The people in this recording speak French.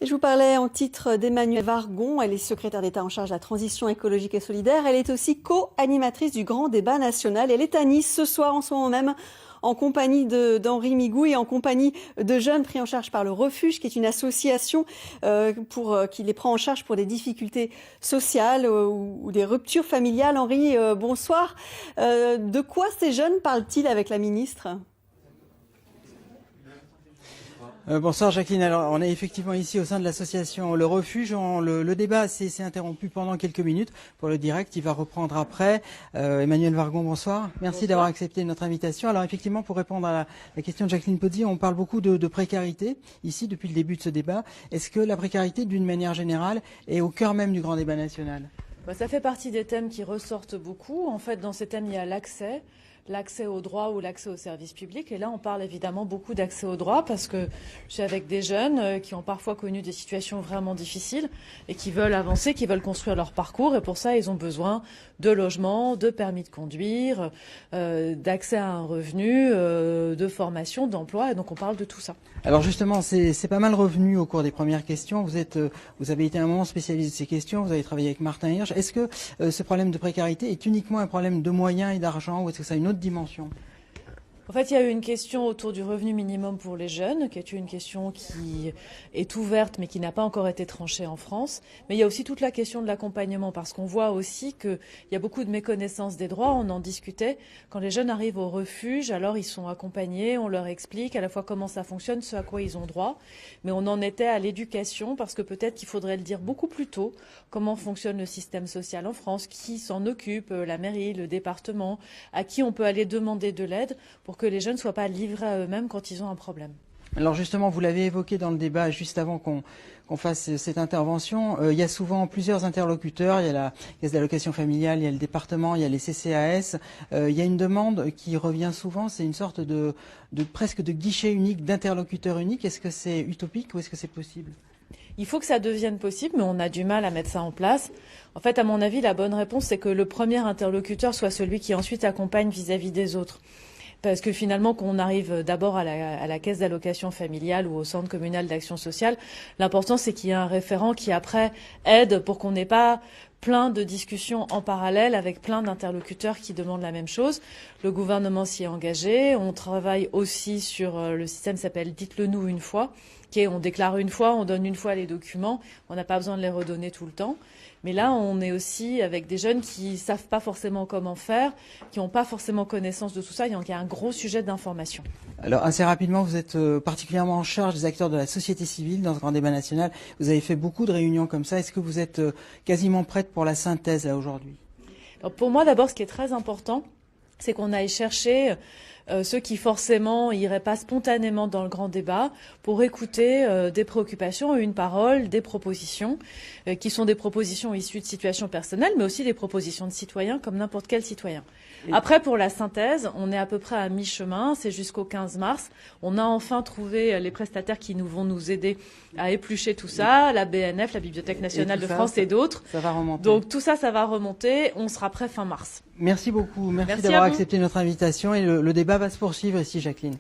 Et je vous parlais en titre d'Emmanuelle Wargon. Elle est secrétaire d'État en charge de la transition écologique et solidaire. Elle est aussi co-animatrice du grand débat national. Elle est à Nice ce soir, en ce moment même, en compagnie d'Henri Migou et en compagnie de jeunes pris en charge par le Refuge, qui est une association qui les prend en charge pour des difficultés sociales ou des ruptures familiales. Henri, bonsoir. De quoi ces jeunes parlent-ils avec la ministre ? Bonsoir Jacqueline, alors on est effectivement ici au sein de l'association Le Refuge. Le débat s'est interrompu pendant quelques minutes pour le direct, il va reprendre après. Emmanuelle Wargon, bonsoir. Merci d'avoir accepté notre invitation. Alors effectivement, pour répondre à la question de Jacqueline Pozzi, on parle beaucoup de précarité ici depuis le début de ce débat. Est-ce que la précarité, d'une manière générale, est au cœur même du grand débat national ? Ça fait partie des thèmes qui ressortent beaucoup. En fait, dans ces thèmes, il y a l'accès aux droits ou l'accès aux services publics. Et là, on parle évidemment beaucoup d'accès aux droits parce que je suis avec des jeunes qui ont parfois connu des situations vraiment difficiles et qui veulent avancer, qui veulent construire leur parcours. Et pour ça, ils ont besoin de logement, de permis de conduire, d'accès à un revenu, de formation, d'emploi. Et donc, on parle de tout ça. Alors justement, c'est pas mal revenu au cours des premières questions. Vous avez été un moment spécialiste de ces questions. Vous avez travaillé avec Martin Hirsch. Est-ce que ce problème de précarité est uniquement un problème de moyens et d'argent ou est-ce que ça a une autre dimension ? En fait, il y a eu une question autour du revenu minimum pour les jeunes, qui est une question qui est ouverte, mais qui n'a pas encore été tranchée en France. Mais il y a aussi toute la question de l'accompagnement, parce qu'on voit aussi qu'il y a beaucoup de méconnaissance des droits. On en discutait. Quand les jeunes arrivent au refuge, alors ils sont accompagnés, on leur explique à la fois comment ça fonctionne, ce à quoi ils ont droit. Mais on en était à l'éducation, parce que peut-être qu'il faudrait le dire beaucoup plus tôt, comment fonctionne le système social en France, qui s'en occupe, la mairie, le département, à qui on peut aller demander de l'aide pour que les jeunes ne soient pas livrés à eux-mêmes quand ils ont un problème. Alors justement, vous l'avez évoqué dans le débat juste avant qu'on fasse cette intervention. Il y a souvent plusieurs interlocuteurs. Il y a la caisse d'allocation familiale, il y a le département, il y a les CCAS. Il y a une demande qui revient souvent. C'est une sorte de presque de guichet unique, d'interlocuteur unique. Est-ce que c'est utopique ou est-ce que c'est possible ? Il faut que ça devienne possible, mais on a du mal à mettre ça en place. En fait, à mon avis, la bonne réponse, c'est que le premier interlocuteur soit celui qui ensuite accompagne vis-à-vis des autres. Parce que finalement, qu'on arrive d'abord à la caisse d'allocation familiale ou au centre communal d'action sociale, l'important c'est qu'il y ait un référent qui après aide pour qu'on n'ait pas plein de discussions en parallèle avec plein d'interlocuteurs qui demandent la même chose. Le gouvernement s'y est engagé. On travaille aussi sur le système qui s'appelle « Dites-le nous une fois », qui est on déclare une fois, on donne une fois les documents, on n'a pas besoin de les redonner tout le temps. Mais là, on est aussi avec des jeunes qui savent pas forcément comment faire, qui n'ont pas forcément connaissance de tout ça. Donc, il y a un gros sujet d'information. Alors, assez rapidement, vous êtes particulièrement en charge des acteurs de la société civile dans ce grand débat national. Vous avez fait beaucoup de réunions comme ça. Est-ce que vous êtes quasiment prête pour la synthèse, là, aujourd'hui ? Alors, pour moi, d'abord, ce qui est très important, c'est qu'on aille chercher ceux qui forcément iraient pas spontanément dans le grand débat pour écouter des préoccupations, une parole, des propositions qui sont des propositions issues de situations personnelles, mais aussi des propositions de citoyens comme n'importe quel citoyen. Après, pour la synthèse, on est à peu près à mi-chemin, c'est jusqu'au 15 mars. On a enfin trouvé les prestataires qui vont nous aider à éplucher tout ça, la BNF, la Bibliothèque nationale de France et d'autres. Ça va remonter. Donc tout ça, ça va remonter. On sera prêt fin mars. Merci beaucoup. Merci d'avoir accepté notre invitation et le débat va se poursuivre ici, Jacqueline.